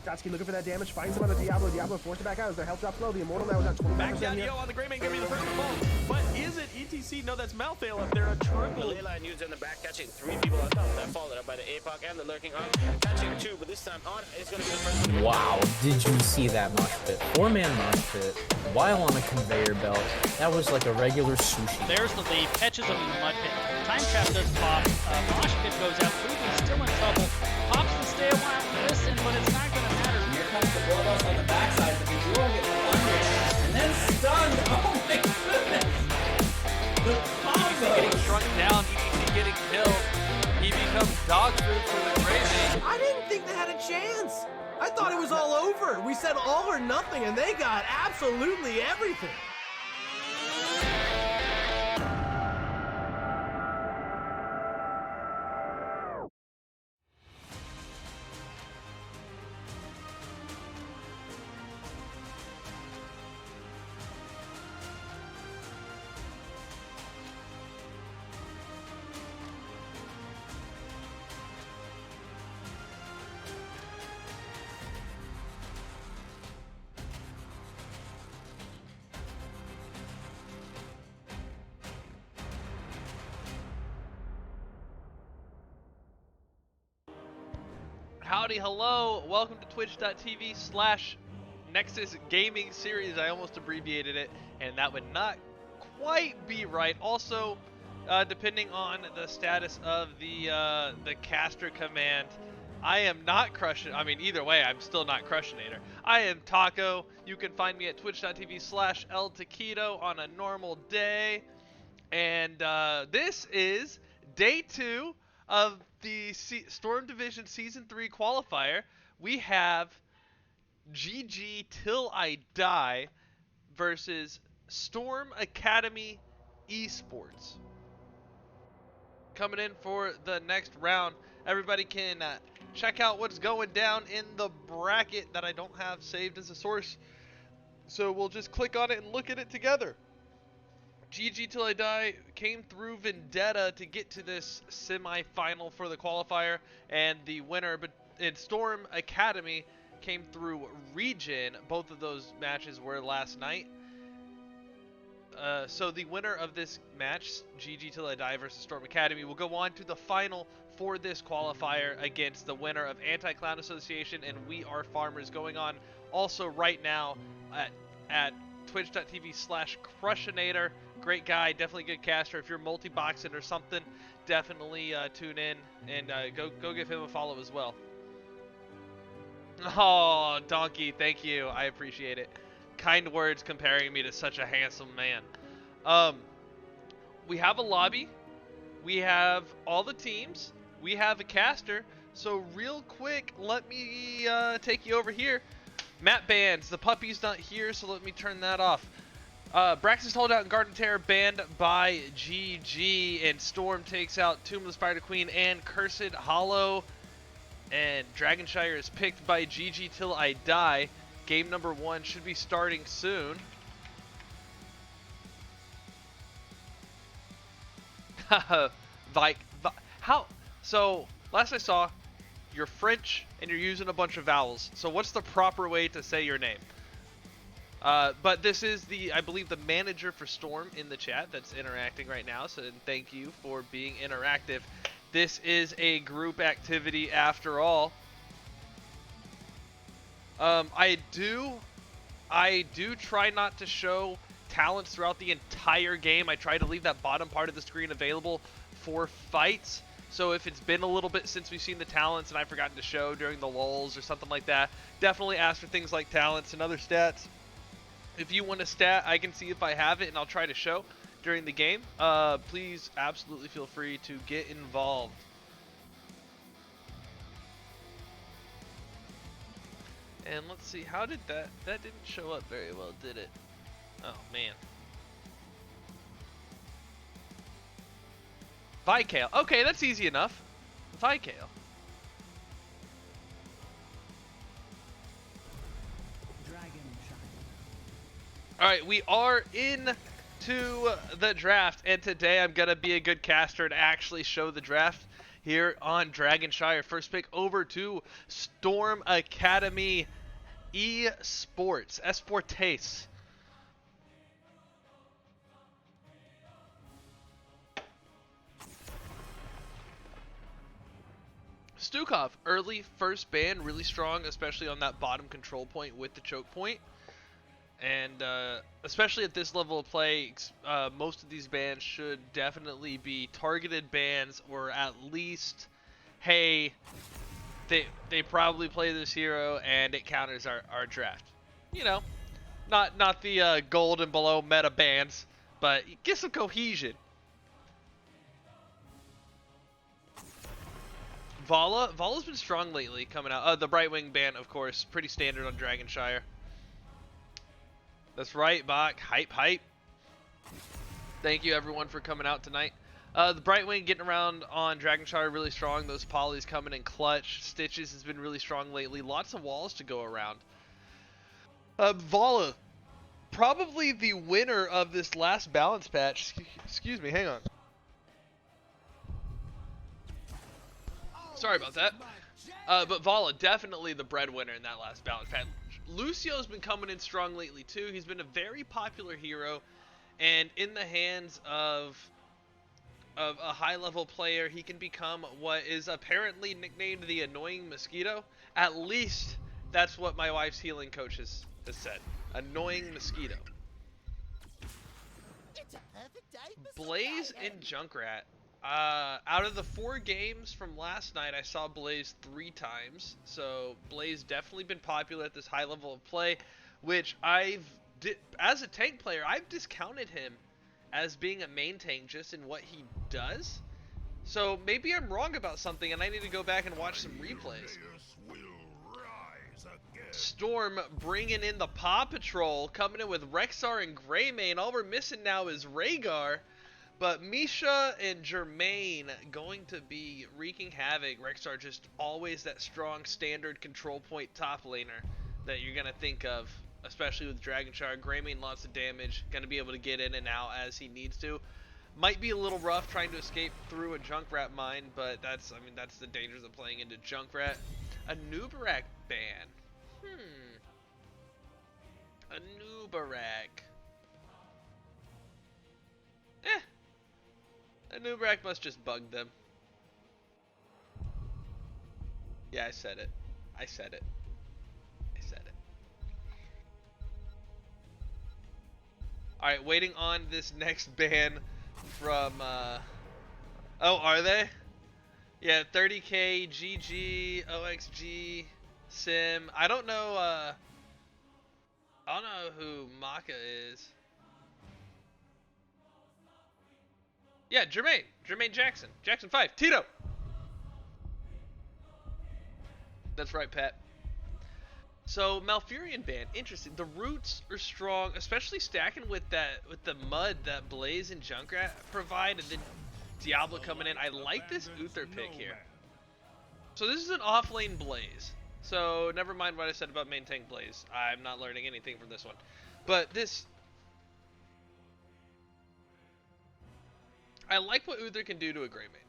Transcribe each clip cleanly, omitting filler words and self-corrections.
Gratsky looking for that damage, finds him on the Diablo. Diablo forced it back out as their health drops low. The Immortal now is at 25% Back down here. Yo on the Greymane, gonna be the first to fall. But is it ETC? No, that's Malfail up there. A triple. Leyline used in the back, catching 3 people on top. That followed up by the APOC and the Lurking Arm. Catching 2, but this time on is gonna be the first one. Wow, did you see that mosh pit? 4-man mosh pit while on a conveyor belt. That was like a regular sushi. There's the lead, catches him in the mud pit. Time trap does pop. Mosh pit goes out. Fubu's still in trouble. Pops to stay a while and listen, but it's not going to matter. Here comes the bloodlust on the backside, but the duo gets under and then stunned. Oh my goodness! The combo! Getting shrunk down, ETC getting killed. He becomes dog food for the Greymane. I didn't think they had a chance. I thought it was all over. We said all or nothing, and they got absolutely everything. Howdy, hello, welcome to twitch.tv/Nexus Gaming Series. I almost abbreviated it, and that would not quite be right. Also, depending on the status of the caster command, I am not crushing. I mean, either way, I'm still not Crushinator. I am Taco. You can find me at twitch.tv/ElTaquito on a normal day, and this is day 2 of the Storm Division Season 3 qualifier. We have GG Till I Die versus Storm Academy Esports. Coming in for the next round, everybody can check out what's going down in the bracket that I don't have saved as a source. So we'll just click on it and look at it together. GG Till I Die came through Vendetta to get to this semi-final for the qualifier, and the winner in Storm Academy came through Region. Both of those matches were last night. So the winner of this match, GG Till I Die versus Storm Academy, will go on to the final for this qualifier against the winner of Anti-Clown Association and We Are Farmers, going on also right now at twitch.tv/Crushinator. Great guy, definitely good caster. If you're multi-boxing or something, definitely tune in and go give him a follow as well. Oh, Donkey, thank you. I appreciate it. Kind words comparing me to such a handsome man. We have a lobby. We have all the teams. We have a caster. So real quick, let me take you over here. Map bans. The puppy's not here, so let me turn that off. Braxton's Holdout and Garden Terror banned by GG, and Storm takes out Tomb of the Spider Queen and Cursed Hollow, and Dragonshire is picked by GG Till I Die. Game number 1 should be starting soon. How? So, last I saw, you're French and you're using a bunch of vowels. So what's the proper way to say your name? But this is I believe the manager for Storm in the chat that's interacting right now, so thank you for being interactive. This is a group activity after all. I do try not to show talents throughout the entire game. I try to leave that bottom part of the screen available for fights. So if it's been a little bit since we've seen the talents and I've forgotten to show during the lulls or something like that, definitely ask for things like talents and other stats. If you want a stat, I can see if I have it and I'll try to show during the game. Please absolutely feel free to get involved. And let's see, how did that didn't show up very well, did it? Oh man. Vikale. Okay, that's easy enough. Vikale. Alright, we are in to the draft, and today I'm going to be a good caster and actually show the draft. here on Dragonshire. First pick over to Storm Academy Esports. Esportes. Stukov, early first ban, really strong, especially on that bottom control point with the choke point. And especially at this level of play, most of these bans should definitely be targeted bans, or at least, hey, they probably play this hero and it counters our draft. You know, not the gold and below meta bans, but get some cohesion. Vala's been strong lately coming out. The Brightwing ban, of course, pretty standard on Dragonshire. That's right, Bach. Hype, hype. Thank you, everyone, for coming out tonight. The Brightwing getting around on Dragonshire really strong. Those polys coming in clutch. Stitches has been really strong lately. Lots of walls to go around. Vala, probably the winner of this last balance patch. Excuse me, hang on. Sorry about that. But Vala, definitely the breadwinner in that last balance patch. Lucio's been coming in strong lately too. He's been a very popular hero, and in the hands of a high-level player, he can become what is apparently nicknamed the Annoying Mosquito. At least that's what my wife's healing coach has said. Annoying Mosquito. Blaze and Junkrat. Out of the 4 games from last night, I saw Blaze 3 times. So Blaze definitely been popular at this high level of play, which as a tank player, I've discounted him as being a main tank just in what he does. So maybe I'm wrong about something and I need to go back and watch some replays. Storm bringing in the Paw Patrol, coming in with Rexar and Greymane. All we're missing now is Rhaegar. But Misha and Jermaine going to be wreaking havoc. Rexar just always that strong standard control point top laner that you're going to think of, especially with Dragonshire. Greymane lots of damage, going to be able to get in and out as he needs to. Might be a little rough trying to escape through a Junkrat mine, but that's the dangers of playing into Junkrat. A Nubarak ban. A Nubarak. A Nubarak must just bug them. Yeah, I said it. I said it. I said it. Alright, waiting on this next ban from, oh, are they? Yeah, 30k, GG, OXG, Sim. I don't know who Maka is. Yeah, Jermaine Jackson. Jackson 5. Tito. That's right, Pat. So, Malfurion ban. Interesting. The roots are strong, especially stacking with the mud that Blaze and Junkrat provide, and then Diablo coming in. I like this Uther pick here. So this is an off-lane Blaze. So, never mind what I said about main tank Blaze. I'm not learning anything from this one. But this... I like what Uther can do to a Greymane.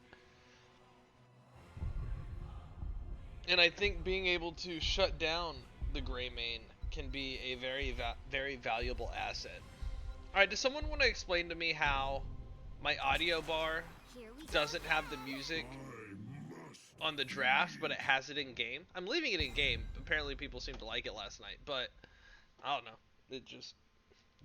And I think being able to shut down the Greymane can be a very valuable asset. Alright, does someone want to explain to me how my audio bar doesn't have the music on the draft, but it has it in game? I'm leaving it in game. Apparently people seem to like it last night, but I don't know. It just...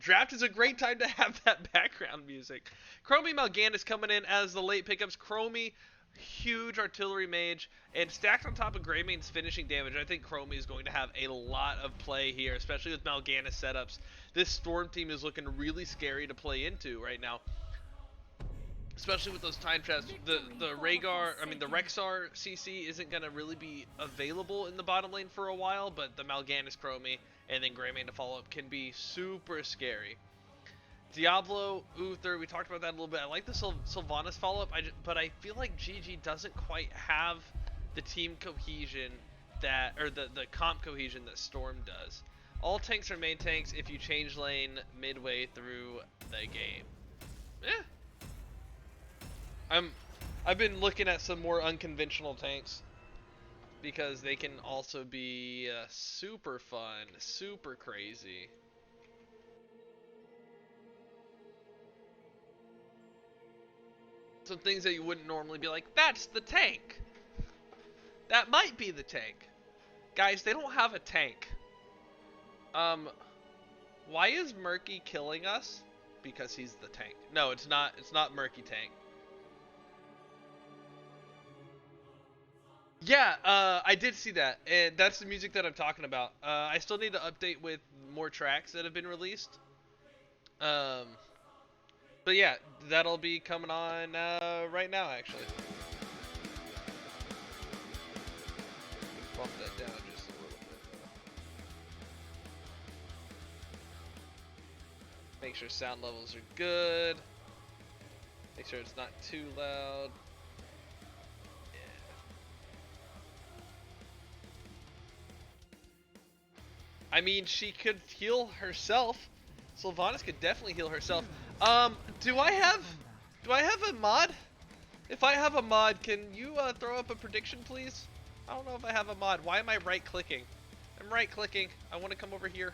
Draft is a great time to have that background music. Chromie Mal'Ganis coming in as the late pickups. Chromie, huge artillery mage, and stacked on top of Greymane's finishing damage. I think Chromie is going to have a lot of play here, especially with Mal'Ganis setups. This Storm team is looking really scary to play into right now, especially with those time traps. The Rexar CC isn't going to really be available in the bottom lane for a while, but the Mal'Ganis Chromie and then Greymane to follow up can be super scary. Diablo, Uther, we talked about that a little bit. I like the Sylvanas follow-up, but I feel like GG doesn't quite have the team cohesion that, or the comp cohesion that Storm does. All tanks are main tanks if you change lane midway through the game. I've been looking at some more unconventional tanks because they can also be super fun, super crazy. Some things that you wouldn't normally be like, that's the tank. That might be the tank. Guys, they don't have a tank. Why is Murky killing us? Because he's the tank. No, it's not Murky Tank. Yeah, I did see that, and that's the music that I'm talking about. I still need to update with more tracks that have been released. But yeah, that'll be coming on right now, actually. Bump that down just a little bit. Make sure sound levels are good. Make sure it's not too loud. I mean, she could heal herself. Sylvanas could definitely heal herself. Do I have a mod? If I have a mod, can you throw up a prediction, please? I don't know if I have a mod. Why am I right-clicking? I'm right-clicking. I want to come over here.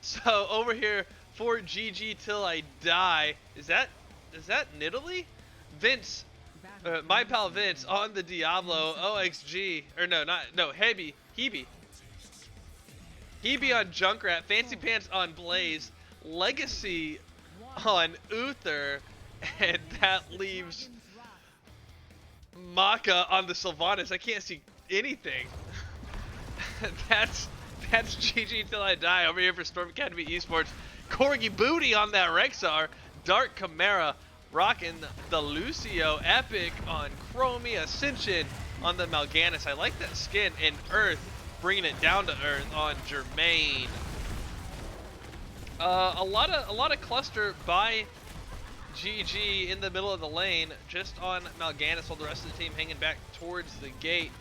So over here for GG till I die. Is that Nidalee? Vince. My pal Vince on the Diablo OXG, or no, Hebe on Junkrat, Fancy Pants on Blaze, Legacy on Uther, and that leaves Maka on the Sylvanas. I can't see anything. That's GG till I die. Over here for Storm Academy Esports, Corgi Booty on that Rexar, Dark Chimera rocking the Lucio, Epic on Chromie, Ascension on the Mal'Ganis. I like that skin, and Earth bringing it down to Earth on Jermaine. A lot of cluster by GG in the middle of the lane, just on Mal'Ganis, while the rest of the team hanging back towards the gate.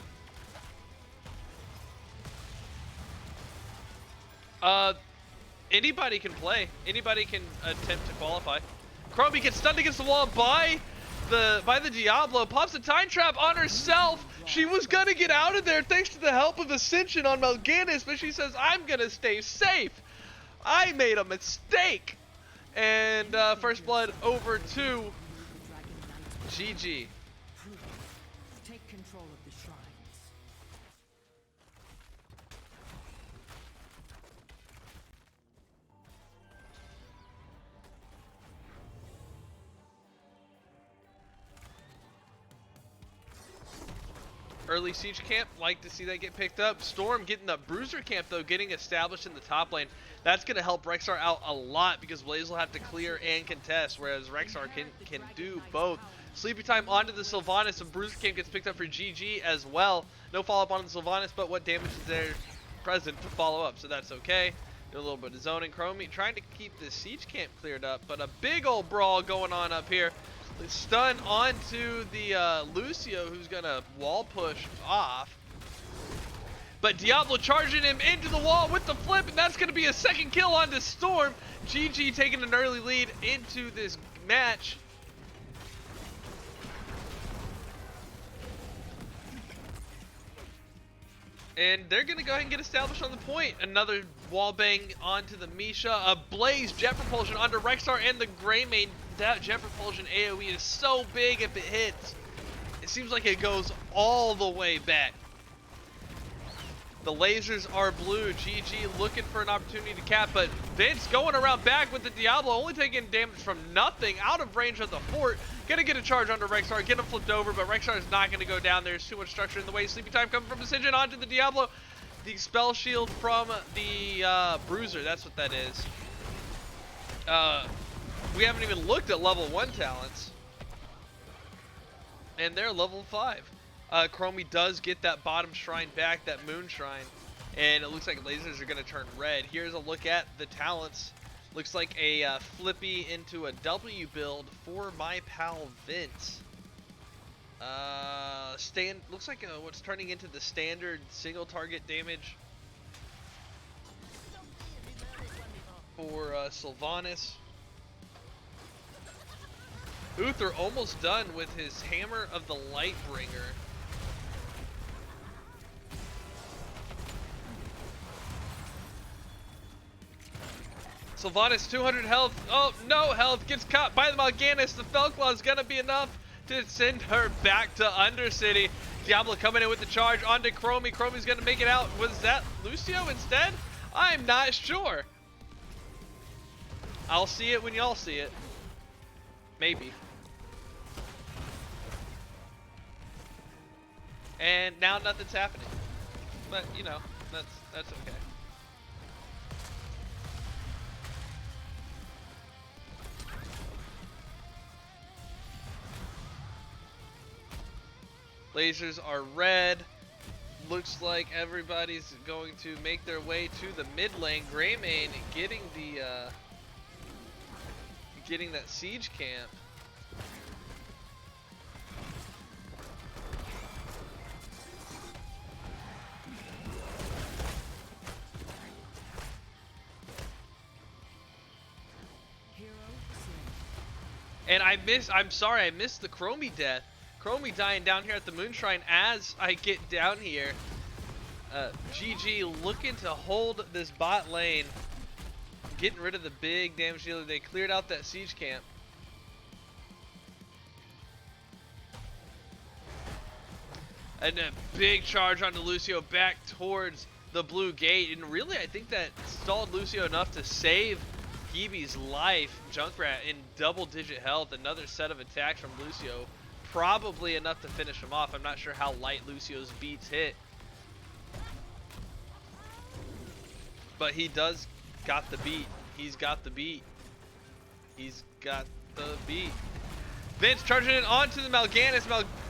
Anybody can play. Anybody can attempt to qualify. Chromie gets stunned against the wall by the Diablo, pops a time trap on herself. She was gonna get out of there thanks to the help of Ascension on Mal'Ganis, but she says, I'm gonna stay safe. I made a mistake. And first blood over to GG. Take control of the shrines. Early siege camp, like to see that get picked up. Storm getting the bruiser camp though, getting established in the top lane. That's going to help Rexar out a lot because Blaze will have to clear and contest, whereas Rexar can do both. Sleepy time onto the Sylvanas. Some bruiser camp gets picked up for GG as well. No follow-up on the Sylvanas, but what damage is there present to follow up, so that's okay. Do a little bit of zoning. Chromie trying to keep the siege camp cleared up, but a big old brawl going on up here. Stun onto the Lucio, who's gonna wall push off. But Diablo charging him into the wall with the flip, and that's gonna be a second kill onto Storm. GG taking an early lead into this match. And they're gonna go ahead and get established on the point. Another wall bang onto the Misha. A Blaze jet propulsion onto Rexar and the Greymane. That jet propulsion AoE is so big if it hits. It seems like it goes all the way back. The lasers are blue. GG looking for an opportunity to cap, but Vince going around back with the Diablo, only taking damage from nothing, out of range of the fort. Gonna get a charge onto Rexar, get him flipped over, but Rexar is not gonna go down. There's too much structure in the way. Sleepy time coming from Ascension onto the Diablo. The spell shield from the Bruiser, that's what that is. We haven't even looked at level 1 talents. And they're level 5. Chromie does get that bottom shrine back, that moon shrine. And it looks like lasers are going to turn red. Here's a look at the talents. Looks like a flippy into a W build for my pal Vince. Looks like what's turning into the standard single target damage for Sylvanas. Uther almost done with his Hammer of the Lightbringer. Sylvanas 200 health. Oh, no health. Gets caught by the Mal'Ganis. The Felclaw is going to be enough to send her back to Undercity. Diablo coming in with the charge onto Chromie. Chromie's going to make it out. Was that Lucio instead? I'm not sure. I'll see it when y'all see it. Maybe. And now nothing's happening. But, you know, that's okay. Lasers are red. Looks like everybody's going to make their way to the mid lane. Greymane getting the getting that siege camp. And I'm sorry, I missed the Chromie death. Chromie dying down here at the Moonshrine as I get down here. GG looking to hold this bot lane. Getting rid of the big damage dealer. They cleared out that siege camp. And a big charge onto Lucio back towards the blue gate. And really, I think that stalled Lucio enough to save Gibi's life. Junkrat in double-digit health. Another set of attacks from Lucio. Probably enough to finish him off. I'm not sure how light Lucio's beats hit. But he does got the beat. He's got the beat. He's got the beat. Vince charging it onto the Mal'Ganis.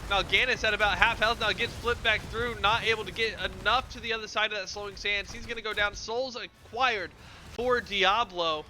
Mal'Ganis at about half health now gets flipped back through. Not able to get enough to the other side of that slowing sands. He's going to go down. Souls acquired for Diablo.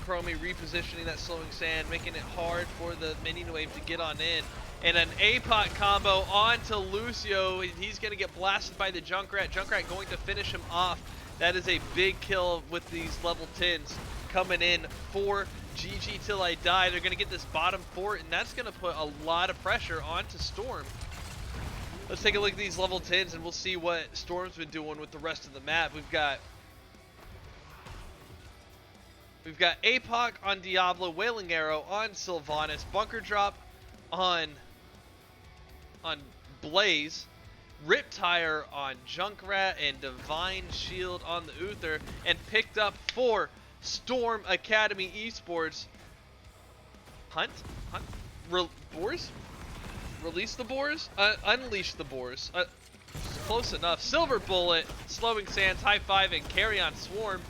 Chromie repositioning that slowing sand, making it hard for the minion wave to get on in. And an APOC combo onto Lucio. He's going to get blasted by the Junkrat. Junkrat going to finish him off. That is a big kill with these level 10s coming in for GG Till I Die. They're going to get this bottom fort, and that's going to put a lot of pressure onto Storm. Let's take a look at these level 10s, and we'll see what Storm's been doing with the rest of the map. We've got APOC on Diablo, Wailing Arrow on Sylvanas, Bunker Drop on Blaze, Riptire on Junkrat, and Divine Shield on the Uther, and picked up for Storm Academy Esports. Boars? Release the boars? Unleash the boars. Close enough. Silver Bullet, Slowing Sands, High Five, and Carry on Swarm.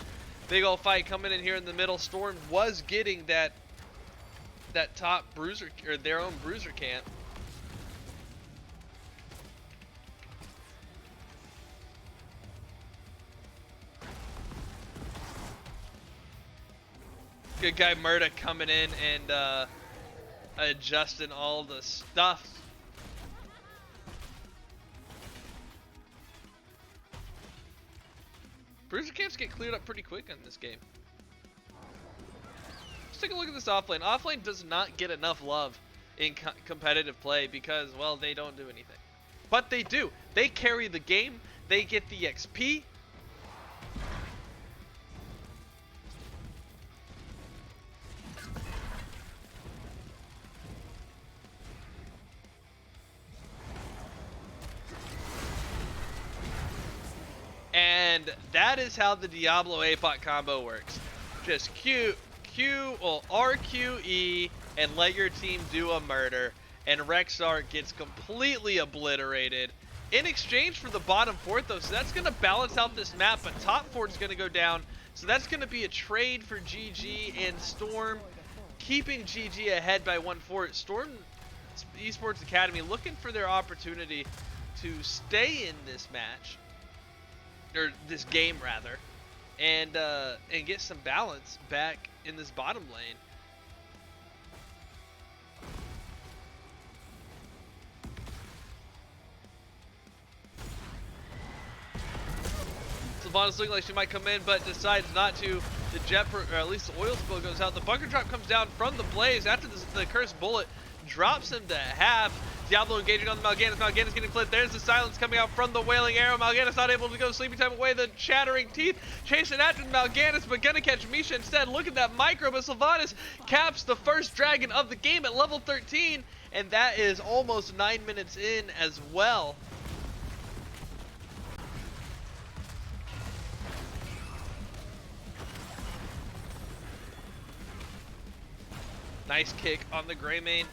Big old fight coming in here in the middle. Storm was getting that top bruiser, or their own bruiser camp. Good guy Murda coming in and adjusting all the stuff. Bruiser camps get cleared up pretty quick in this game. Let's take a look at this offlane. Offlane does not get enough love in competitive play because, well, they don't do anything. But they do. They carry the game. They get the XP. And that is how the Diablo APOC combo works. Just RQE, and let your team do a murder. And Rexar gets completely obliterated. In exchange for the bottom fort, though, so that's going to balance out this map. But top fort's going to go down. So that's going to be a trade for GG and Storm, keeping GG ahead by 1 fort. Storm Esports Academy looking for their opportunity to stay in this match. Or this game rather, and get some balance back in this bottom lane. Sylvanas looking like she might come in, but decides not to. The jet, or at least the oil spill goes out. The bunker drop comes down from the blaze after the cursed bullet drops him to half. Diablo engaging on the Mal'Ganis. Mal'Ganis getting flipped. There's the silence coming out from the wailing arrow. Mal'Ganis not able to go. Sleepy time away. The chattering teeth chasing after the Mal'Ganis, but gonna catch Misha instead. Look at that micro, but Sylvanas caps the first dragon of the game at level 13, and that is almost 9 minutes in as well. Nice kick on the Greymane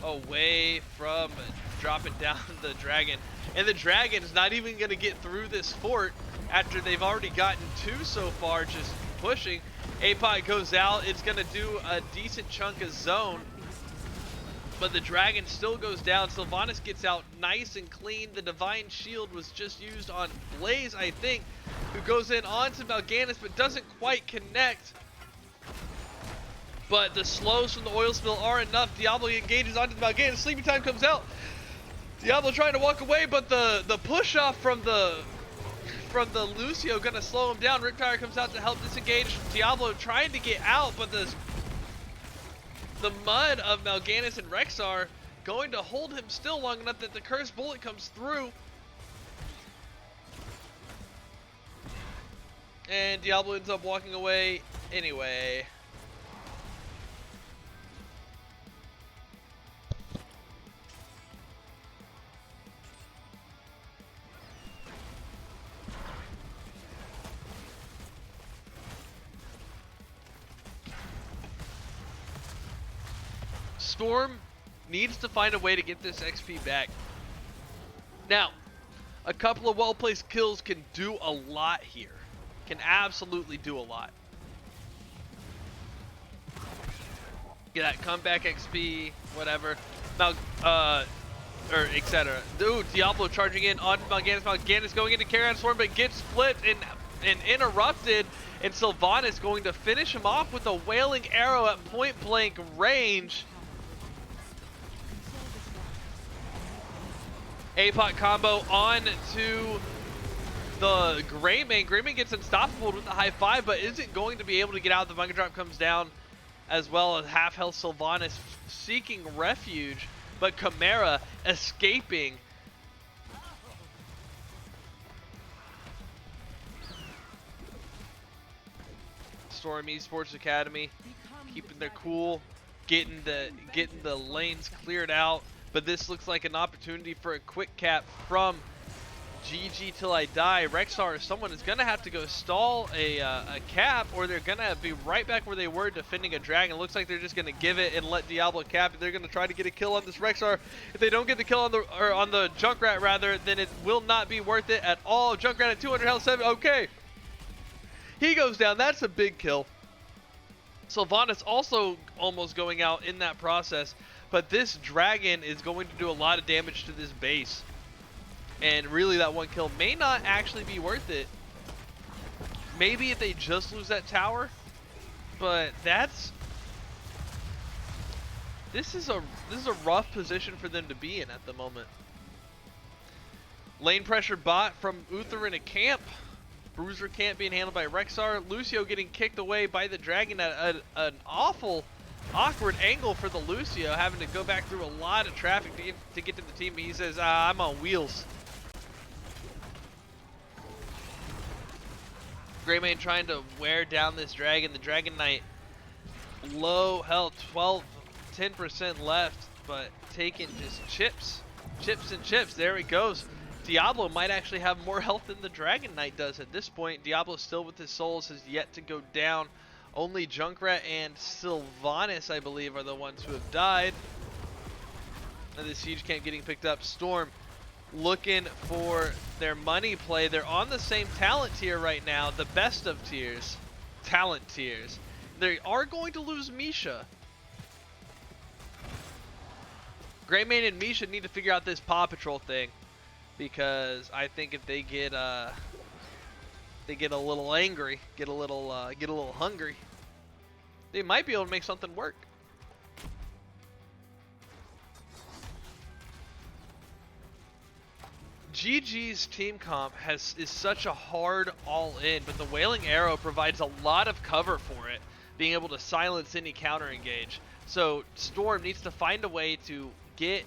away from dropping down the dragon. And the dragon's not even going to get through this fort after they've already gotten 2 so far, just pushing. APOC goes out. It's going to do a decent chunk of zone, but the dragon still goes down. Sylvanas gets out nice and clean. The Divine Shield was just used on Blaze, I think, who goes in onto Mal'Ganis but doesn't quite connect. But the slows from the oil spill are enough. Diablo engages onto the Mal'Ganis. Sleepy time comes out. Diablo trying to walk away, but the push off from the Lucio gonna slow him down. Riptire comes out to help disengage. Diablo trying to get out, but the mud of Mal'Ganis and Rexar going to hold him still long enough that the cursed bullet comes through. And Diablo ends up walking away anyway. Storm needs to find a way to get this XP back. Now, a couple of well-placed kills can do a lot here. Can absolutely do a lot. Get that comeback XP, whatever. Now, or etc. Dude, Diablo charging in on Mal'Ganis. Mal'Ganis going into Carrion Swarm, but gets flipped and interrupted. And Sylvanas going to finish him off with a wailing arrow at point blank range. APOC combo on to the Greymane. Greymane gets unstoppable with the high 5, but isn't going to be able to get out. The bunker drop comes down, as well as half health Sylvanas seeking refuge, but Chimera escaping. Storm Esports Academy keeping their cool, getting the lanes cleared out. But this looks like an opportunity for a quick cap from GG Till I Die. Rexar, someone is going to have to go stall a cap, or they're going to be right back where they were defending a dragon. Looks like they're just going to give it and let Diablo cap it. They're going to try to get a kill on this Rexar. If they don't get the kill on the Junkrat rather, then it will not be worth it at all. Junkrat at 200 health, 7. Okay. He goes down. That's a big kill. Sylvanas also almost going out in that process. But this dragon is going to do a lot of damage to this base. And really that one kill may not actually be worth it. Maybe if they just lose that tower. But this is a rough position for them to be in at the moment. Lane pressure bot from Uther in a camp. Bruiser camp being handled by Rexar. Lucio getting kicked away by the dragon at an awkward angle for the Lucio, having to go back through a lot of traffic to get to the team. He says, I'm on wheels. Greymane trying to wear down this dragon. The Dragon Knight low health, 10% left, but taking just chips and chips. There it goes. Diablo might actually have more health than the Dragon Knight does at this point. Diablo still with his souls, has yet to go down. Only Junkrat and Sylvanas, I believe, are the ones who have died. And the siege camp getting picked up. Storm looking for their money play. They're on the same talent tier right now, the best of tiers, talent tiers. They are going to lose Misha. Greymane and Misha need to figure out this Paw Patrol thing, because I think if they get a little angry, get a little hungry, they might be able to make something work. GG's team comp is such a hard all-in, but the Wailing Arrow provides a lot of cover for it, being able to silence any counter engage. So Storm needs to find a way to get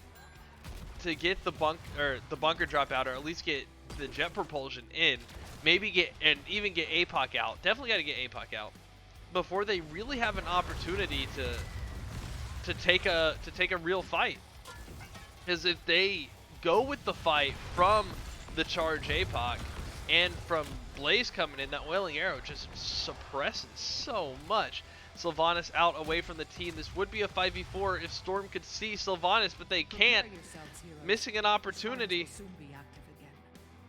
the bunker drop out, or at least get the jet propulsion in, maybe even get APOC out. Definitely got to get APOC out before they really have an opportunity to take a real fight. Because if they go with the fight from the charge APOC and from Blaze coming in, that Wailing Arrow just suppresses so much. Sylvanas out away from the team. This would be a 5v4 if Storm could see Sylvanas, but they can't. Missing an opportunity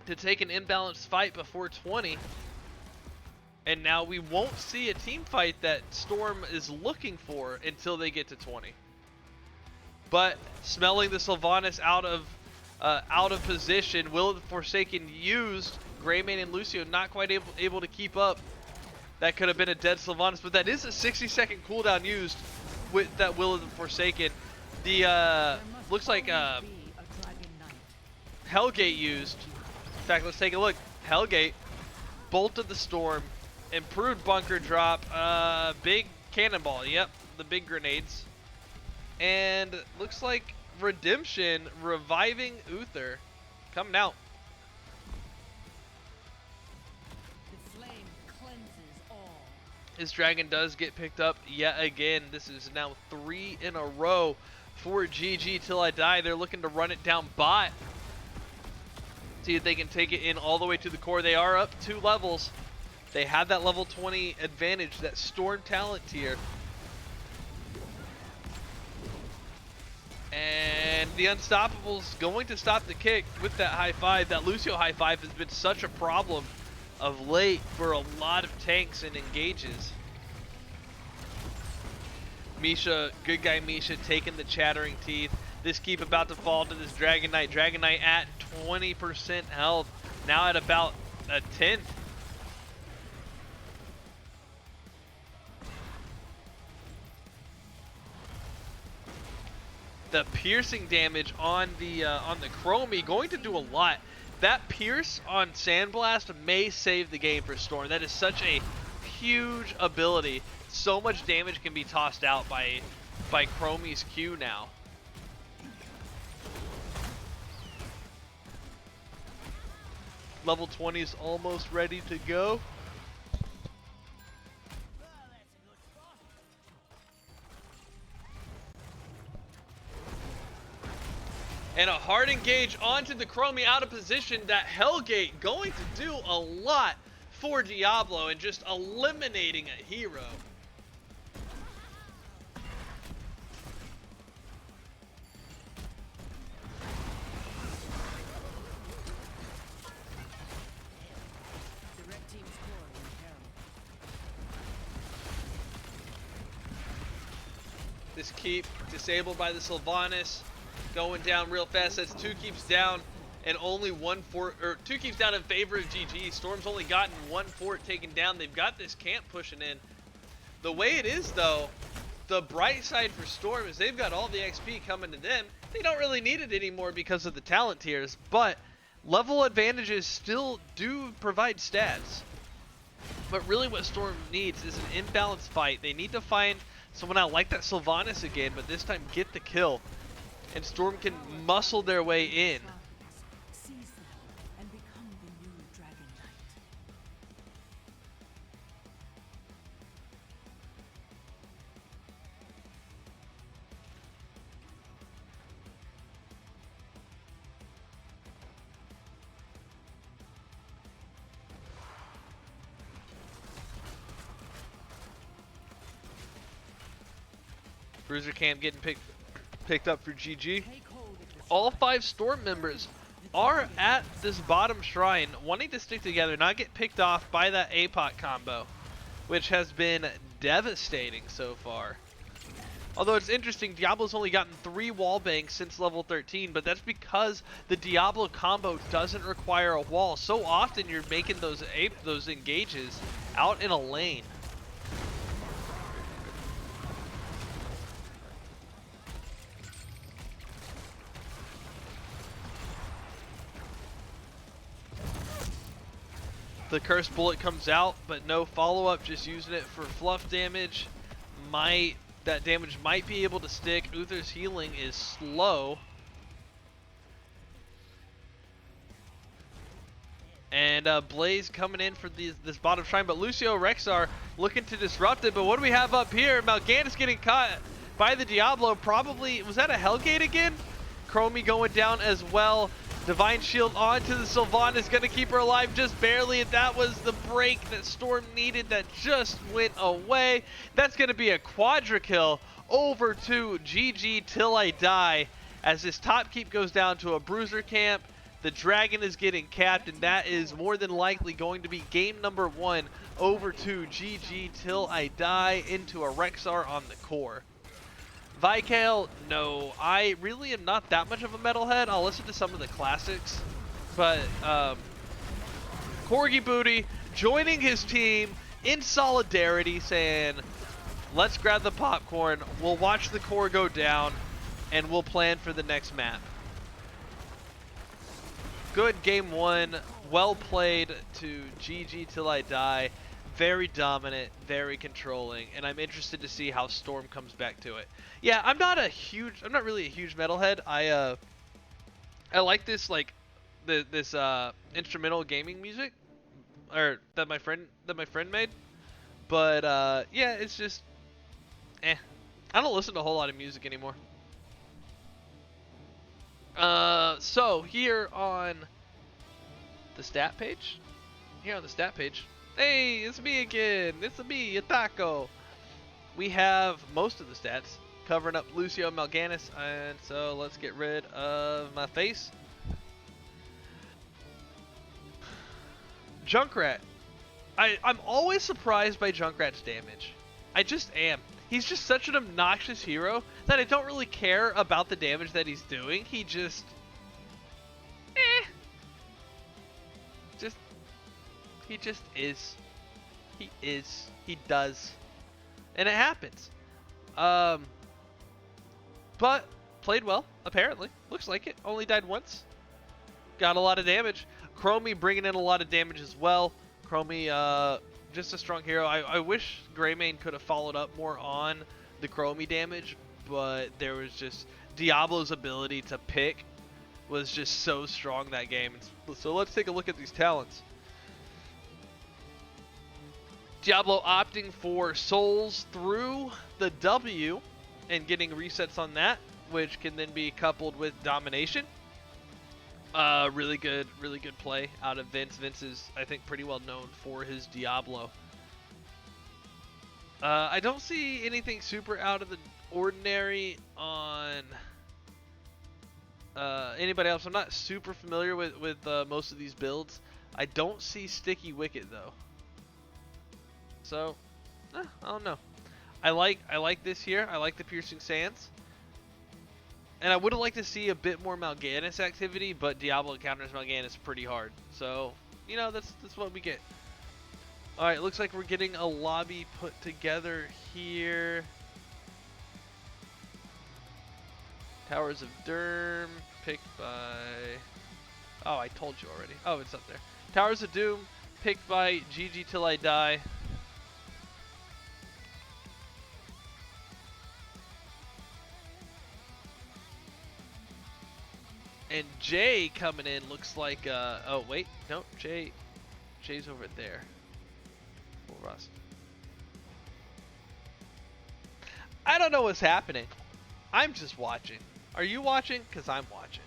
to take an imbalanced fight before 20. And now we won't see a team fight that Storm is looking for until they get to 20. But smelling the Sylvanas out of position, Will of the Forsaken used. Greymane and Lucio not quite able to keep up. That could have been a dead Sylvanas, but that is a 60-second cooldown used with that Will of the Forsaken. The looks like Hellgate used. In fact, let's take a look. Hellgate, Bolt of the Storm, improved bunker drop, big cannonball. Yep, the big grenades. And looks like Redemption reviving Uther coming out. His dragon does get picked up yet again. This is now 3 in a row for GG Till I Die. They're looking to run it down bot. See if they can take it in all the way to the core. They are up 2 levels. They have that level 20 advantage, that Storm talent tier. And the Unstoppable's going to stop the kick with that high five. That Lucio high five has been such a problem of late for a lot of tanks and engages. Misha, good guy Misha, taking the chattering teeth. This keep about to fall to this Dragon Knight. Dragon Knight at 20% health, now at about a 10th. The piercing damage on the Chromie going to do a lot. That pierce on Sandblast may save the game for Storm. That is such a huge ability. So much damage can be tossed out by Chromie's Q now. Level 20 is almost ready to go. And a hard engage onto the Chromie out of position. That Hellgate going to do a lot for Diablo and just eliminating a hero. This keep disabled by the Sylvanas. Going down real fast. That's 2 keeps down and only 2 keeps down in favor of GG. Storm's only gotten 1 fort taken down. They've got this camp pushing in. The way it is though, the bright side for Storm is they've got all the XP coming to them. They don't really need it anymore because of the talent tiers, but level advantages still do provide stats. But really what Storm needs is an imbalanced fight. They need to find someone out like that Sylvanas again, but this time get the kill. And Storm can muscle their way in. Bruiser Cam getting picked up for GG. All 5 Storm members are at this bottom shrine, wanting to stick together, not get picked off by that APOC combo, which has been devastating so far. Although it's interesting, Diablo's only gotten 3 wall bangs since level 13, but that's because the Diablo combo doesn't require a wall. So often you're making those engages out in a lane. The cursed bullet comes out, but no follow-up, just using it for fluff damage. That damage might be able to stick. Uther's healing is slow. And Blaze coming in for this bottom shrine, but Lucio Rexar looking to disrupt it. But what do we have up here? Mal'Ganis getting caught by the Diablo. Probably, was that a Hellgate again? Chromie going down as well. Divine Shield onto the Sylvanas, gonna keep her alive just barely, and that was the break that Storm needed that just went away. That's gonna be a quadra kill over to GG Till I Die, as this top keep goes down to a bruiser camp. The dragon is getting capped, and that is more than likely going to be game number 1 over to GG Till I Die into a Rexar on the core. Vikale, no, I really am not that much of a metalhead. I'll listen to some of the classics, but Corgi Booty joining his team in solidarity, saying, let's grab the popcorn, we'll watch the core go down, and we'll plan for the next map. Good game 1, well played to GG Till I Die. Very dominant, very controlling, and I'm interested to see how Storm comes back to it. Yeah, I'm not really a huge metalhead. I like this this instrumental gaming music, or that my friend made. But yeah, it's just I don't listen to a whole lot of music anymore. So here on the stat page, hey, it's me again. It's me, Taco. We have most of the stats covering up Lucio Mal'Ganis, and so let's get rid of my face. Junkrat. I'm always surprised by Junkrat's damage. I just am. He's just such an obnoxious hero that I don't really care about the damage that he's doing. He just... He just is. He is. He does. And it happens. But played well, apparently. Looks like it. Only died once. Got a lot of damage. Chromie bringing in a lot of damage as well. Chromie, just a strong hero. I wish Greymane could have followed up more on the Chromie damage, but there was just Diablo's ability to pick was just so strong that game. So let's take a look at these talents. Diablo opting for souls through the W and getting resets on that, which can then be coupled with domination. Really good play out of Vince. Vince is, I think, pretty well known for his Diablo. I don't see anything super out of the ordinary on anybody else. I'm not super familiar with most of these builds. I don't see Sticky Wicket though. So, I don't know. I like this here. I like the Piercing Sands. And I would have liked to see a bit more Mal'Ganis activity, but Diablo counters Mal'Ganis pretty hard. So, you know, that's what we get. Alright, looks like we're getting a lobby put together here. Towers of Doom, picked by... Oh, I told you already. Oh, it's up there. Towers of Doom, picked by GG Till I Die. And Jay coming in looks like, oh wait, no, Jay's over there. Full rust. I don't know what's happening. I'm just watching. Are you watching? Cause I'm watching.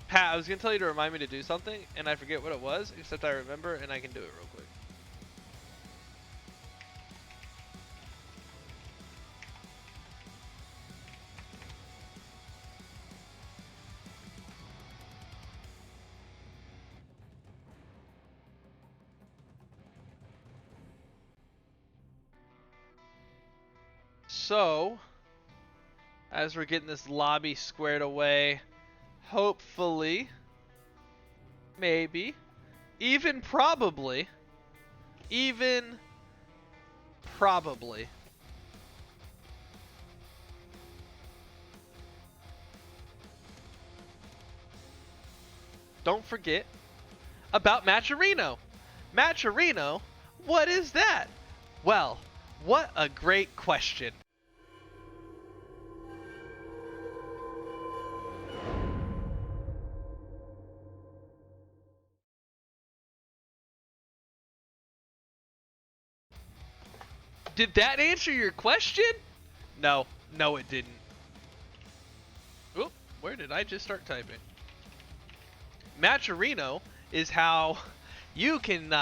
Pat, I was gonna tell you to remind me to do something, and I forget what it was, except I remember, and I can do it real quick. So, as we're getting this lobby squared away, hopefully, maybe, even probably, don't forget, about Matcherino. Matcherino? What is that? Well, what a great question. Did that answer your question? No, it didn't. Oop, where did I just start typing? Matcherino is how you can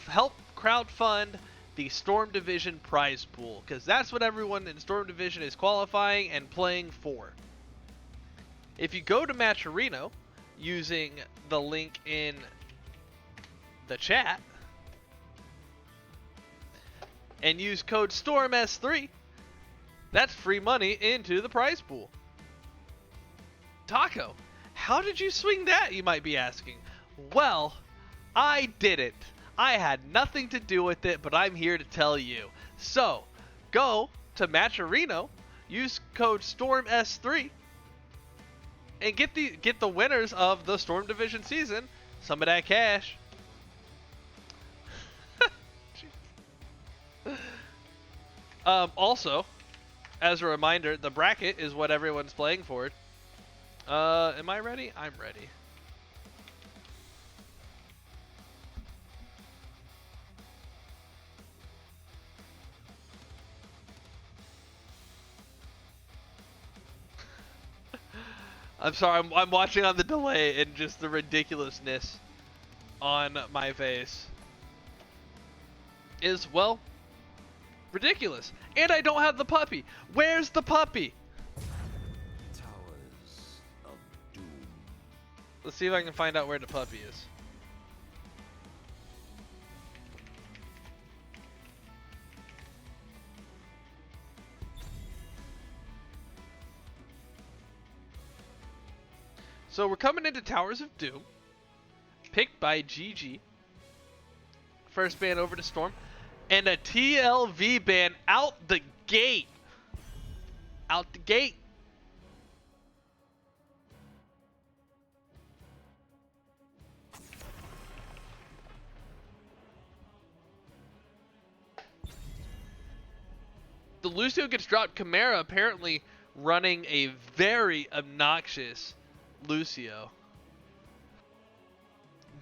help crowdfund the Storm Division prize pool, because that's what everyone in Storm Division is qualifying and playing for. If you go to Matcherino using the link in the chat and use code STORMS3, that's free money into the prize pool. Taco, how did you swing that, you might be asking? Well, I didn't. I had nothing to do with it, but I'm here to tell you. So, go to Matcherino, use code STORMS3, and get the winners of the Storm Division season some of that cash. Also, as a reminder, the bracket is what everyone's playing for. Am I ready? I'm ready. I'm sorry, I'm watching on the delay and just the ridiculousness on my face is, well, ridiculous. And I don't have the puppy. Where's the puppy? Towers of Doom. Let's see if I can find out where the puppy is. So we're coming into Towers of Doom, picked by GG. First ban over to Storm. And a TLV ban out the gate. Out the gate. The Lucio gets dropped. Chimera apparently running a very obnoxious Lucio.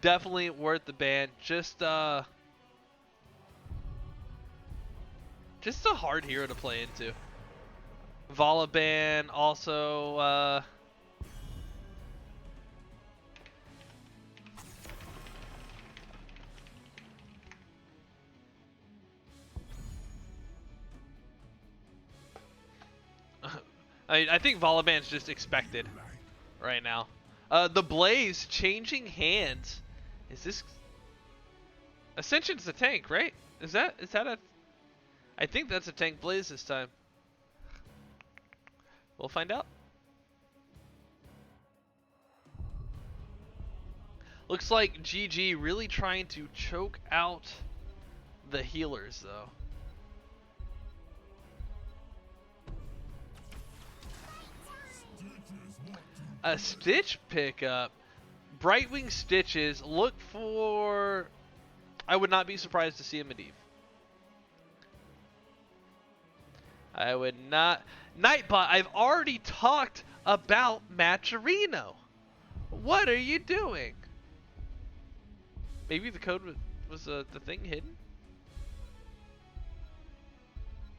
Definitely worth the ban. Just a hard hero to play into. Volaban also I think Volaban's just expected right now. The Blaze changing hands. Is this Ascension's the tank, right? Is that a I think that's a tank Blaze this time. We'll find out. Looks like GG really trying to choke out the healers though. A Stitch pickup. Brightwing Stitches. Look for... I would not be surprised to see a Medivh. I would not... Nightbot, I've already talked about Matcherino. What are you doing? Maybe the code was the thing hidden?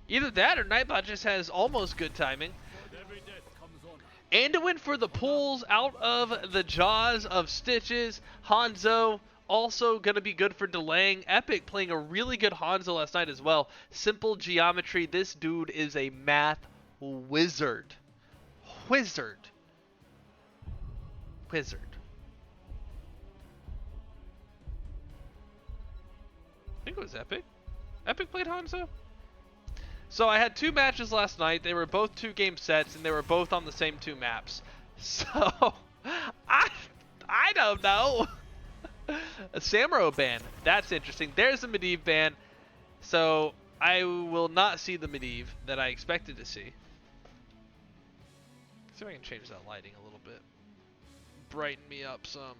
Either that or Nightbot just has almost good timing. And to win for the pulls out of the jaws of Stitches. Hanzo also going to be good for delaying. Epic playing a really good Hanzo last night as well. Simple geometry. This dude is a math wizard. Wizard. Wizard. I think it was Epic. Epic played Hanzo? So I had two matches last night. They were both 2-game sets, and they were both on the same 2 maps. So I don't know. A Samuro ban. That's interesting. There's a Medivh ban. So I will not see the Medivh that I expected to see. Let's see if I can change that lighting a little bit. Brighten me up some.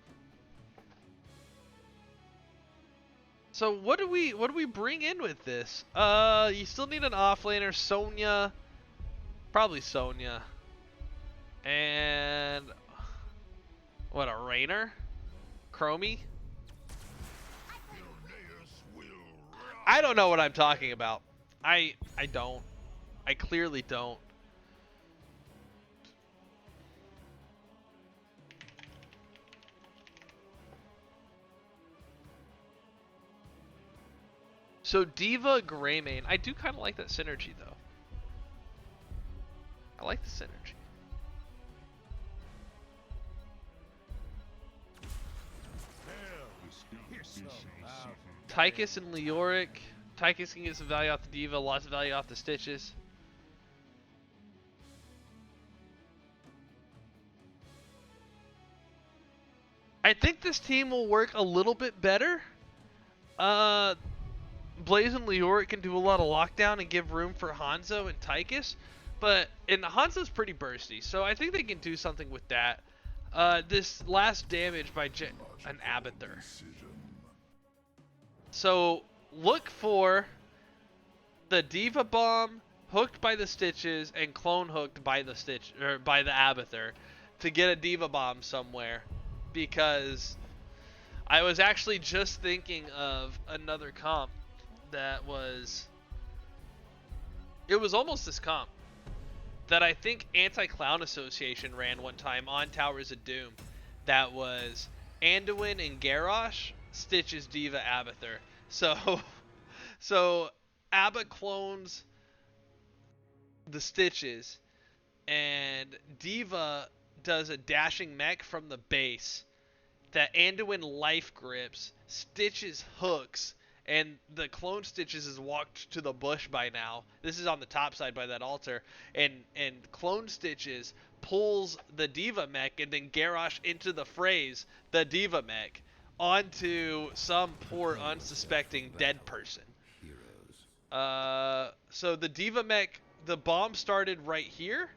So what do we bring in with this? You still need an offlaner, Sonya, probably Sonya, and what, a Rainer, Chromie. I don't know what I'm talking about. I don't. I clearly don't. So Diva Greymane, I do kind of like that synergy though. I like the synergy. Tychus and Leoric. Tychus can get some value off the Diva, lots of value off the Stitches. I think this team will work a little bit better. Blaze and Leoric can do a lot of lockdown and give room for Hanzo and Tychus, and Hanzo's pretty bursty, so I think they can do something with that. This last damage by an Abathur. So look for the Diva Bomb hooked by the Stitches and clone hooked by the Abathur to get a Diva Bomb somewhere, because I was actually just thinking of another comp that was, it was almost this comp that I think Anti-Clown Association ran one time on Towers of Doom. That was Anduin and Garrosh, Stitches, Diva, Abathur. So Abba clones the Stitches, and Diva does a dashing mech from the base that Anduin life grips, Stitches hooks, and the clone Stitches has walked to the bush by now. This is on the top side by that altar, and clone Stitches pulls the Diva mech, and then Garrosh into the phrase, the Diva mech, onto some poor unsuspecting dead person. So the Diva mech, the bomb started right here,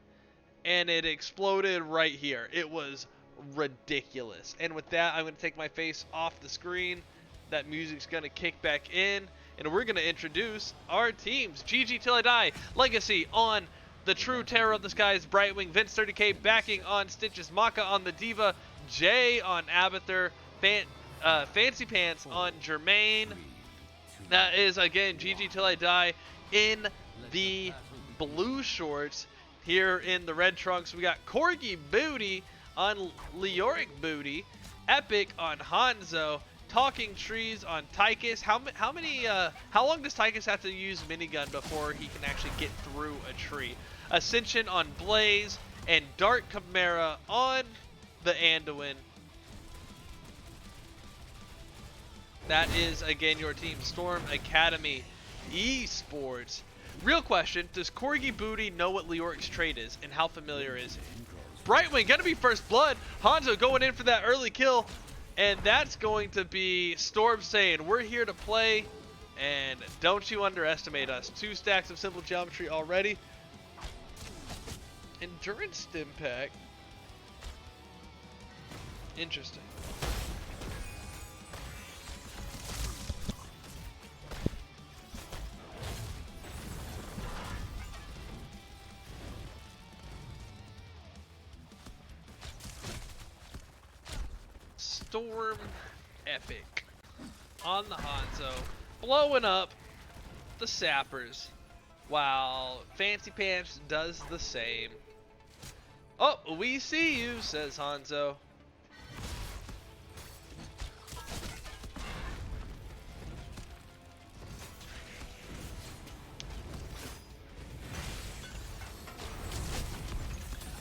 and it exploded right here. It was ridiculous. And with that, I'm going to take my face off the screen. That music's going to kick back in, and we're going to introduce our teams. GG Till I Die, Legacy on the True Terror of the Skies, Brightwing, Vince 30K backing on Stitches, Maka on the Diva, Jay on Abathur, Fancy Pants on Jermaine. That is, again, GG Till I Die in the blue shorts. Here in the red trunks, we got Corgi Booty on Leoric Booty, Epic on Hanzo, Talking Trees on Tychus. How long does Tychus have to use minigun before he can actually get through a tree? Ascension on Blaze, and Dark Chimera on the Anduin. That is, again, your team. Storm Academy Esports. Real question, does Corgi Booty know what Leoric's trait is, and how familiar is he? Brightwing gonna be first blood. Hanzo going in for that early kill, and that's going to be Storm saying, we're here to play, and don't you underestimate us. 2 stacks of simple geometry already. Endurance stim pack. Interesting. Storm Epic on the Hanzo, blowing up the Sappers, while Fancy Pants does the same. Oh, we see you, says Hanzo.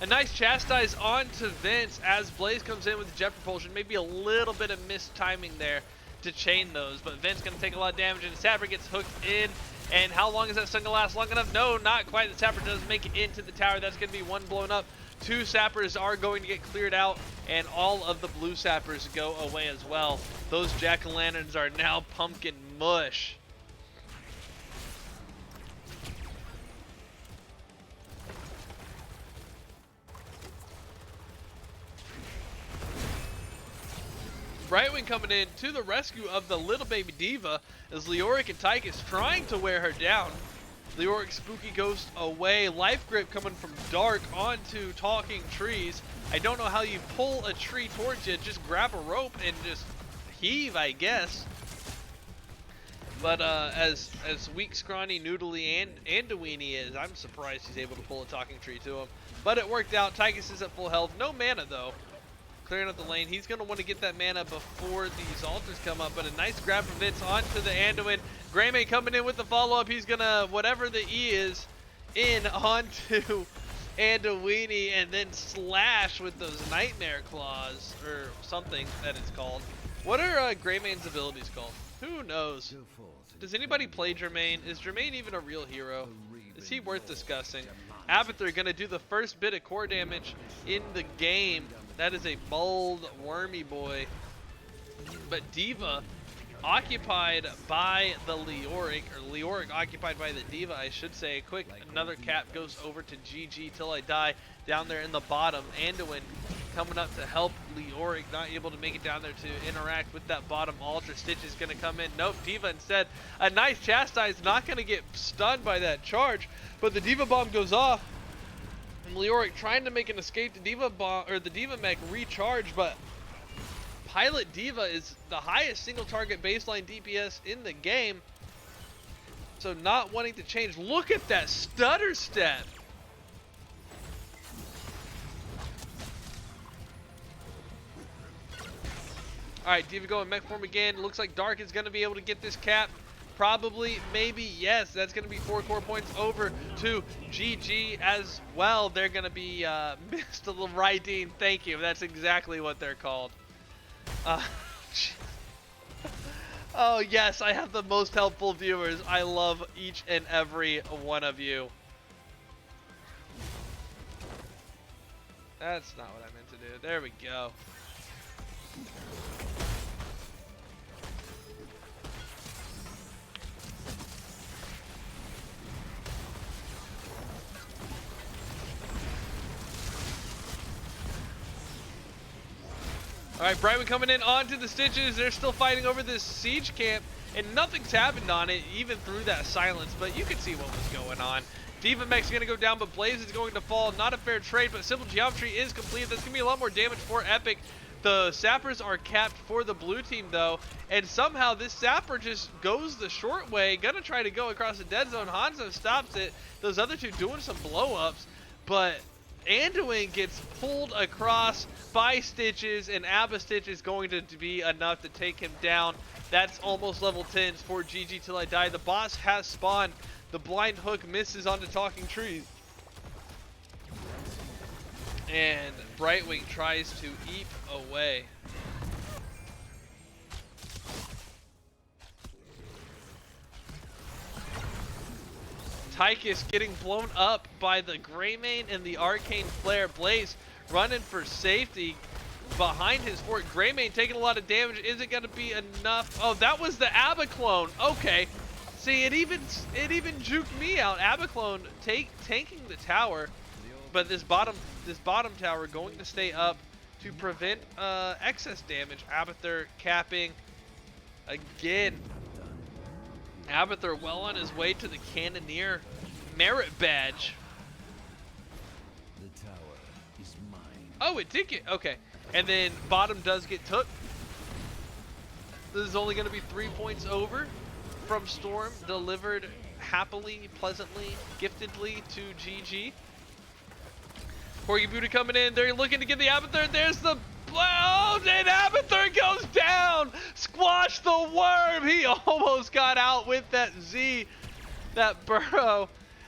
A nice chastise onto Vince as Blaze comes in with the jet propulsion. Maybe a little bit of missed timing there to chain those, but Vince going to take a lot of damage, and the Sapper gets hooked in. And how long is that stun going to last? Long enough? No, not quite. The Sapper does make it into the tower. That's going to be one blown up. 2 Sappers are going to get cleared out, and all of the blue Sappers go away as well. Those Jack-o'-lanterns are now pumpkin mush. Brightwing coming in to the rescue of the little baby Diva as Leoric and Tychus trying to wear her down. Leoric Spooky Ghost away. Life Grip coming from Dark onto Talking Trees. I don't know how you pull a tree towards you. Just grab a rope and just heave, I guess. But as weak, scrawny, noodly, and Anduini is, I'm surprised he's able to pull a Talking Tree to him. But it worked out. Tychus is at full health. No mana, though. Clearing up the lane. He's going to want to get that mana before these altars come up. But a nice grab from Vince onto the Anduin. Greymane coming in with the follow-up. He's going to, whatever the E is, in onto Anduini and then slash with those Nightmare Claws, or something that it's called. What are Greymane's abilities called? Who knows? Does anybody play Jermaine? Is Jermaine even a real hero? Is he worth discussing? Abathur going to do the first bit of core damage in the game. That is a bold, wormy boy. But Diva occupied by the Leoric, or Leoric occupied by the Diva, I should say. Quick, another cap goes over to GG Till I Die down there in the bottom. Anduin coming up to help Leoric, not able to make it down there to interact with that bottom altar. Stitch is going to come in. Nope, Diva instead. A nice Chastise, not going to get stunned by that charge, but the Diva bomb goes off. And Leoric trying to make an escape. The Diva bomb, or the Diva mech recharge, but Pilot Diva is the highest single target baseline DPS in the game. So not wanting to change. Look at that stutter step. Alright, Diva going mech form again. Looks like Dark is going to be able to get this cap. Probably, maybe, yes. That's going to be 4 core points over to GG as well. They're going to be Mr. Riding. Thank you. That's exactly what they're called. Oh, yes. I have the most helpful viewers. I love each and every one of you. That's not what I meant to do. There we go. Alright, Brightwing coming in onto the Stitches. They're still fighting over this siege camp, and nothing's happened on it, even through that silence, but you can see what was going on. Diva Mech's going to go down, but Blaze is going to fall. Not a fair trade, but Simple Geometry is complete. That's going to be a lot more damage for Epic. The Sappers are capped for the blue team, though, and somehow this Sapper just goes the short way. Going to try to go across the dead zone. Hanzo stops it. Those other two doing some blow-ups, but Anduin gets pulled across by Stitches, and Abba Stitch is going to be enough to take him down. That's almost level 10s for GG Till I Die. The boss has spawned. The blind hook misses onto Talking Trees. And Brightwing tries to eep away. Tychus getting blown up by the Greymane and the Arcane Flare. Blaze running for safety behind his fort. Greymane taking a lot of damage. Is it going to be enough? Oh, that was the Abba clone. Okay. See, it even juked me out. Abba clone tanking the tower, but this bottom tower going to stay up to prevent excess damage. Abathur capping again. Abathur well on his way to the Cannoneer merit badge. The tower is mine. Oh, it did get, okay. And then bottom does get took. This is only going to be 3 points over from Storm, delivered happily, pleasantly, giftedly to GG. Corgi Buddha coming in. They're looking to get the Abathur. There's the, oh, and Abathur goes down. Squash the worm. He almost got out with that Z, that burrow.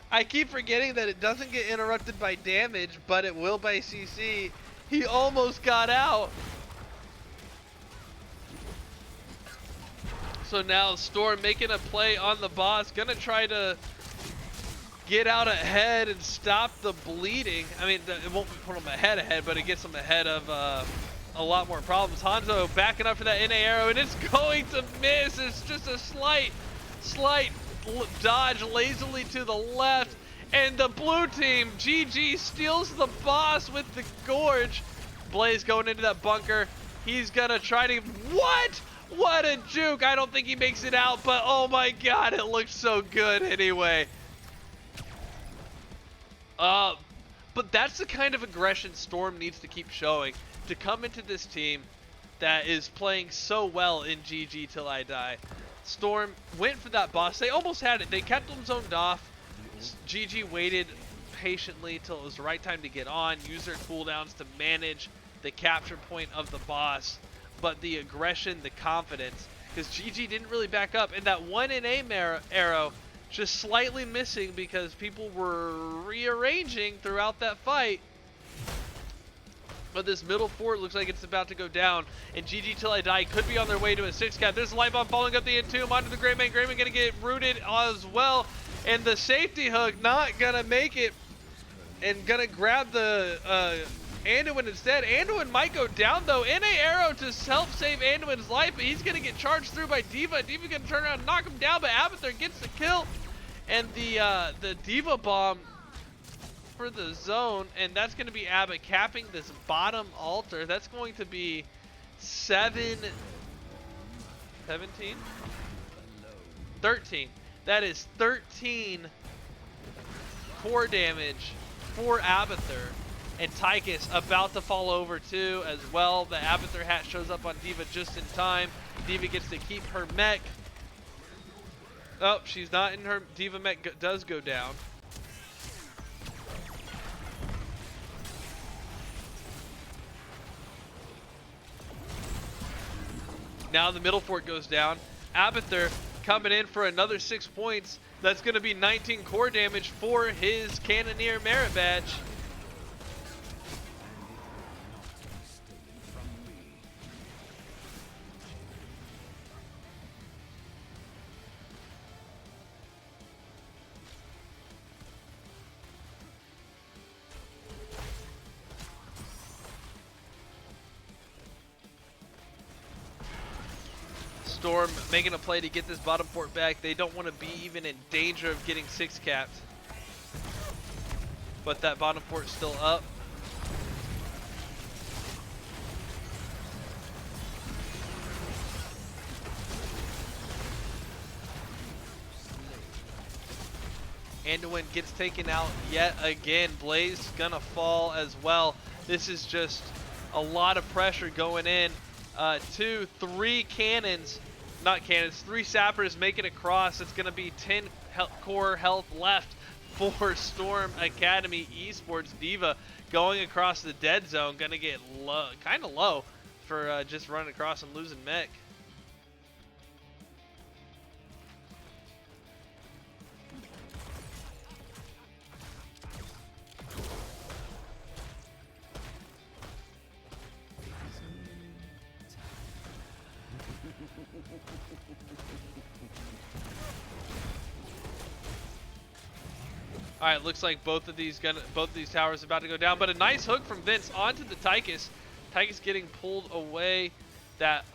I keep forgetting that it doesn't get interrupted by damage, but it will by CC. He almost got out. So now Storm making a play on the boss. Gonna try to get out ahead and stop the bleeding. I mean, it won't put him ahead, but it gets him ahead of a lot more problems. Hanzo backing up for that NA arrow, and it's going to miss. It's just a slight dodge lazily to the left, and the blue team, GG, steals the boss with the Gorge. Blaze going into that bunker. He's gonna try to, what? What a juke. I don't think he makes it out, but oh my god, it looks so good anyway. But that's the kind of aggression Storm needs to keep showing to come into this team that is playing so well in GG Till I Die. Storm went for that boss. They almost had it. They kept them zoned off. GG waited patiently till it was the right time to get on, use their cooldowns to manage the capture point of the boss. But the aggression, the confidence, because GG didn't really back up, and that one in aim arrow just slightly missing because people were rearranging throughout that fight. But this middle fort looks like it's about to go down, and GG Till I Die could be on their way to a 6-cap. There's a light bomb following up the Entomb onto the Greymane. Greymane gonna get rooted as well, and the safety hook not gonna make it, and gonna grab the Anduin instead. Anduin might go down though. NA arrow to help save Anduin's life, but he's gonna get charged through by D.Va. D.Va gonna turn around and knock him down, but Abathur gets the kill, and the D.Va bomb for the zone, and that's gonna be Abba capping this bottom altar. That's going to be 17? 13. That is 13 core damage for Abathur. And Tychus about to fall over too as well. The Abathur hat shows up on D.Va just in time. D.Va gets to keep her mech. Oh, she's not in her. D.Va mech does go down. Now the middle fort goes down. Abathur coming in for another 6 points. That's going to be 19 core damage for his Cannoneer merit badge. Storm making a play to get this bottom fort back. They don't want to be even in danger of getting 6-capped. But that bottom fort's still up. Anduin gets taken out yet again. Blaze gonna fall as well. This is just a lot of pressure going in. 2, 3 cannons, not cannons, 3 sappers making a cross. It's going to be 10 core health left for Storm Academy Esports. D.Va going across the dead zone, going to get low, kind of low for just running across and losing mech. All right, looks like both of these towers about to go down, but a nice hook from Vince onto the Tychus. Tychus getting pulled away. That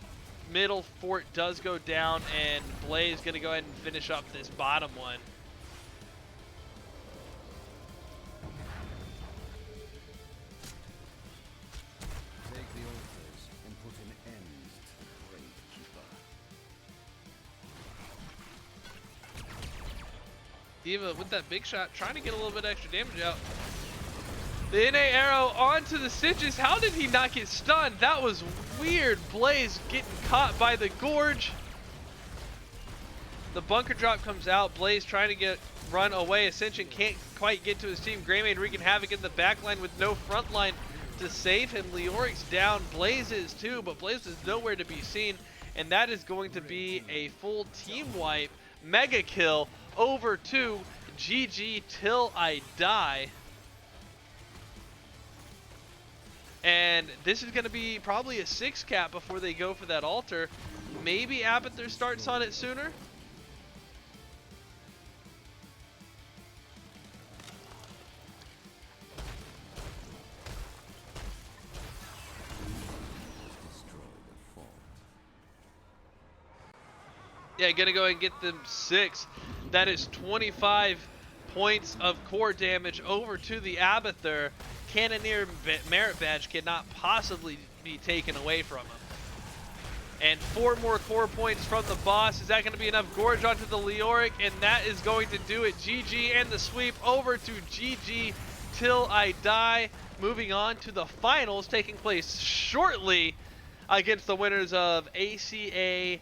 middle fort does go down, and Blaze gonna go ahead and finish up this bottom one. Take the altars and put an end to the Great Keeper. D.Va with that big shot, trying to get a little bit extra damage out. The NA arrow onto the Stitches. How did he not get stunned? That was weird. Blaze getting caught by the Gorge. The bunker drop comes out. Blaze trying to run away. Ascension can't quite get to his team. Greymane wreaking havoc in the backline with no front line to save him. Leoric's down. Blaze is too, but Blaze is nowhere to be seen. And that is going to be a full team wipe. Mega kill over to GG Till I Die. And this is going to be probably a 6-cap before they go for that altar. Maybe Abathur starts on it sooner. Yeah, gonna go ahead and get them 6. That is 25 points of core damage over to the Abathur. Cannoneer merit badge cannot possibly be taken away from him. And 4 more core points from the boss. Is that going to be enough? Gorge onto the Leoric, and that is going to do it. GG and the sweep over to GG till I die. Moving on to the finals taking place shortly against the winners of ACA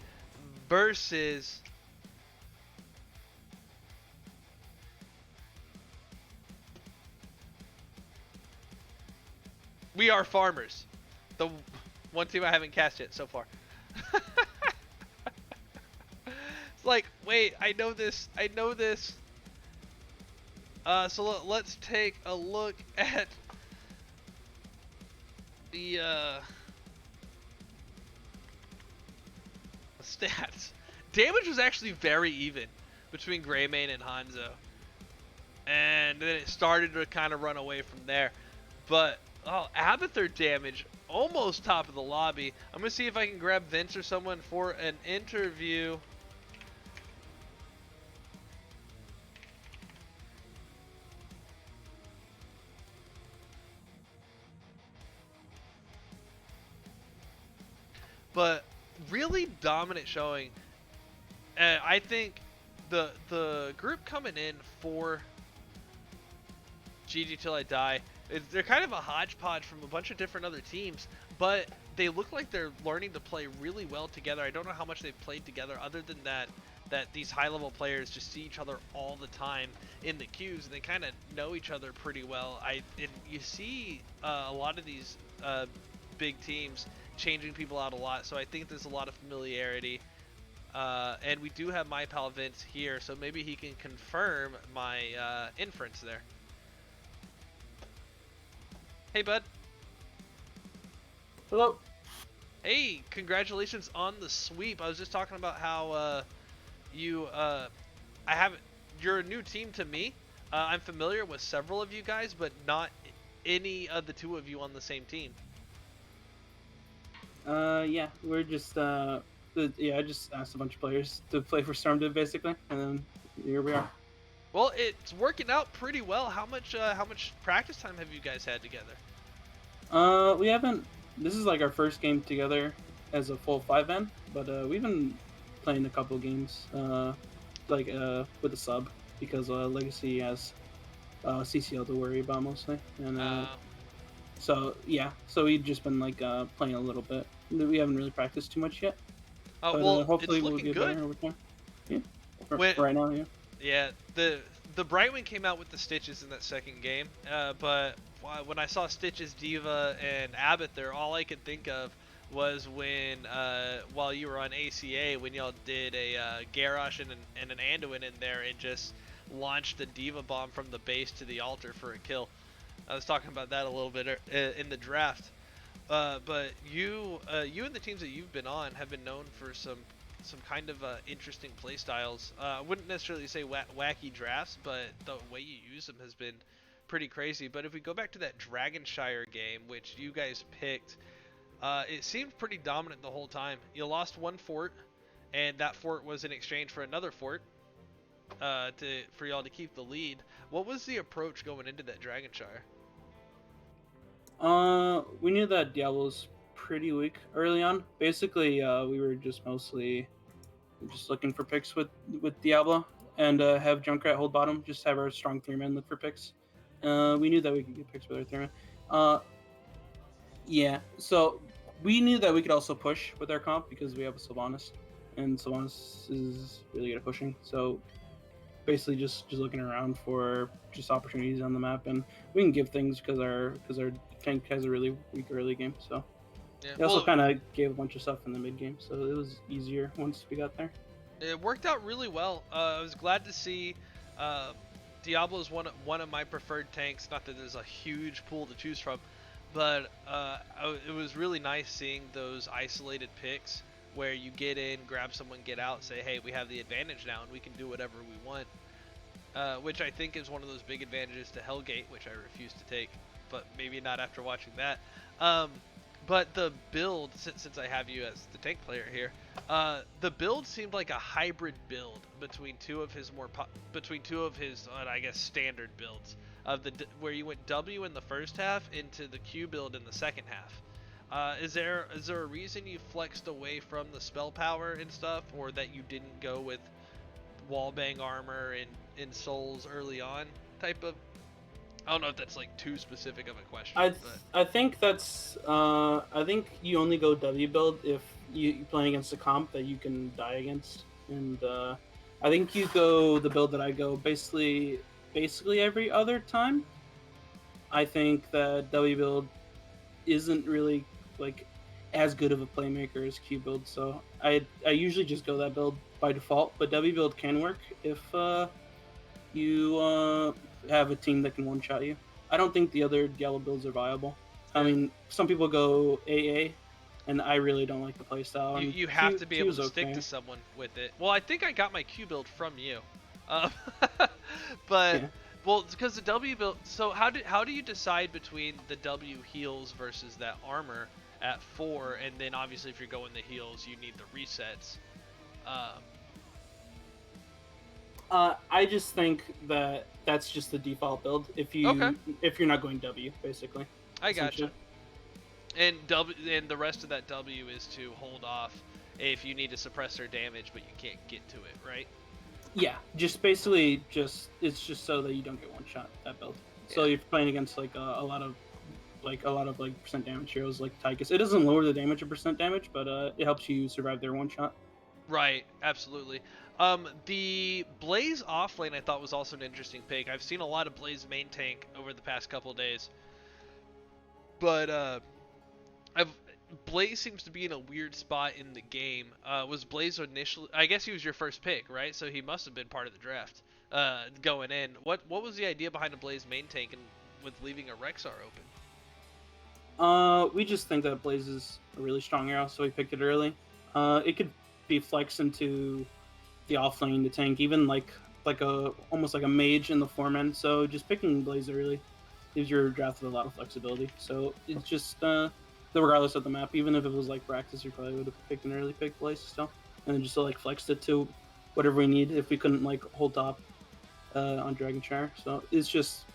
versus We Are Farmers. The one team I haven't cast yet so far. It's like, wait, I know this. I know this. So let's take a look at the stats. Damage was actually very even between Greymane and Hanzo. And then it started to kind of run away from there. But, oh, Abathur damage, almost top of the lobby. I'm going to see if I can grab Vince or someone for an interview. But really dominant showing. I think the group coming in for GG Till I Die, they're kind of a hodgepodge from a bunch of different other teams, but they look like they're learning to play really well together. I don't know how much they've played together other than that these high-level players just see each other all the time in the queues, and they kind of know each other pretty well. And you see a lot of these big teams changing people out a lot, so I think there's a lot of familiarity. And we do have my pal Vince here, so maybe he can confirm my inference there. Hey, bud. Hello. Hey, congratulations on the sweep. I was just talking about how you're a new team to me. I'm familiar with several of you guys, but not any of the two of you on the same team. Yeah, we're just I just asked a bunch of players to play for Stormdiv basically, and then here we are. Well, it's working out pretty well. How much practice time have you guys had together? We haven't. This is like our first game together as a full 5-man, but we've been playing a couple games, with a sub because Legacy has CCL to worry about mostly, and so yeah, so we've just been like playing a little bit. We haven't really practiced too much yet. Oh, but, well, hopefully it's we'll looking get good. better over time. Yeah, When- right now, yeah. Yeah, the Brightwing came out with the Stitches in that second game, but when I saw Stitches, Diva, and Abathur, all I could think of was when, while you were on ACA, when y'all did a Garrosh and an Anduin in there and just launched the Diva bomb from the base to the altar for a kill. I was talking about that a little bit in the draft. But you and the teams that you've been on have been known for some kind of interesting play styles. I wouldn't necessarily say wacky drafts, but the way you use them has been pretty crazy. But if we go back to that Dragonshire game, which you guys picked, it seemed pretty dominant the whole time. You lost one fort, and that fort was in exchange for another fort for y'all to keep the lead. What was the approach going into that Dragonshire? We knew that Diablo's pretty weak early on. Basically, we were just mostly just looking for picks with Diablo and have Junkrat hold bottom. Just have our strong 3-man look for picks. We knew that we could get picks with our 3-man. Yeah, so we knew that we could also push with our comp because we have a Sylvanas, and Sylvanas is really good at pushing. So basically just looking around for just opportunities on the map, and we can give things because our tank has a really weak early game. So yeah, we also kind of gave a bunch of stuff in the mid game, so it was easier once we got there. It worked out really well. I was glad to see Diablo's one of my preferred tanks. Not that there's a huge pool to choose from, but it was really nice seeing those isolated picks where you get in, grab someone, get out, say, hey, we have the advantage now and we can do whatever we want, which I think is one of those big advantages to Hellgate, which I refuse to take, but maybe not after watching that. But the build, since I have you as the tank player here, the build seemed like a hybrid build between two of his I guess standard builds of where you went W in the first half into the Q build in the second half, Is there a reason you flexed away from the spell power and stuff, or that you didn't go with wallbang armor in Souls early on type of? I don't know if that's like too specific of a question. I think that's I think you only go W build if you're playing against a comp that you can die against, and I think you go the build that I go basically every other time. I think that W build isn't really like as good of a playmaker as Q build, so I usually just go that build by default. But W build can work if you have a team that can one shot you. I don't think the other Diablo builds are viable. I mean, some people go AA, and I really don't like the playstyle. You have to be able to stick to someone with it. Well, I think I got my Q build from you, but. Yeah. Well, because the W build. So how do you decide between the W heals versus that armor at 4, and then obviously if you're going the heals, you need the resets. I just think that that's just the default build if you're not going W, basically. I gotcha. And the rest of that W is to hold off if you need to suppress their damage, but you can't get to it, right? Yeah, just basically it's just so that you don't get one shot that build. Yeah. So you're playing against like a lot of percent damage heroes like Tychus. It doesn't lower the damage of percent damage, but it helps you survive their one shot. Right, absolutely. The Blaze offlane I thought was also an interesting pick. I've seen a lot of Blaze main tank over the past couple days, but Blaze seems to be in a weird spot in the game. Was Blaze initially? I guess he was your first pick, right? So he must have been part of the draft going in. What was the idea behind a Blaze main tank and with leaving a Rexar open? We just think that Blaze is a really strong hero, so we picked it early. It could be flexed into the offlane, the tank, even like almost like a mage in the 4-man. So just picking Blaze early gives your draft a lot of flexibility. So it's just regardless of the map, even if it was like practice, you probably would have picked an early pick Blaze still, and then just like flexed it to whatever we need if we couldn't like hold top on Dragon Shower. So it's just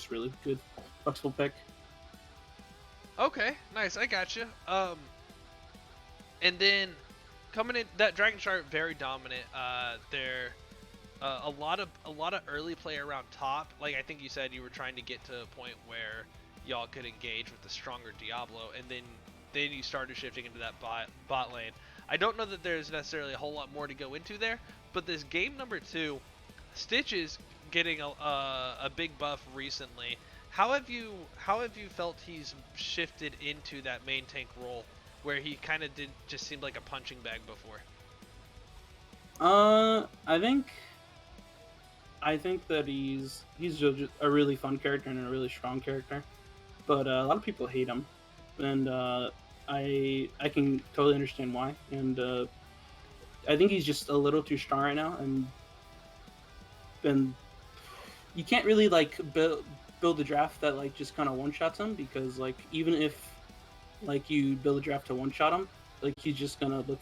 really good flexible pick. Okay, nice. I got you. And then coming in, that Dragon Shower very dominant. They're a lot of early play around top. Like I think you said, you were trying to get to a point where y'all could engage with the stronger Diablo, and then you started shifting into that bot lane. I don't know that there's necessarily a whole lot more to go into there, but this game number 2, Stitch is getting a big buff recently. How have you felt he's shifted into that main tank role, where he kind of just seemed like a punching bag before? I think that he's just a really fun character and a really strong character. But a lot of people hate him, and I can totally understand why. And I think he's just a little too strong right now, and you can't really like build a draft that like just kind of one shots him, because like even if like you build a draft to one shot him, like he's just gonna look for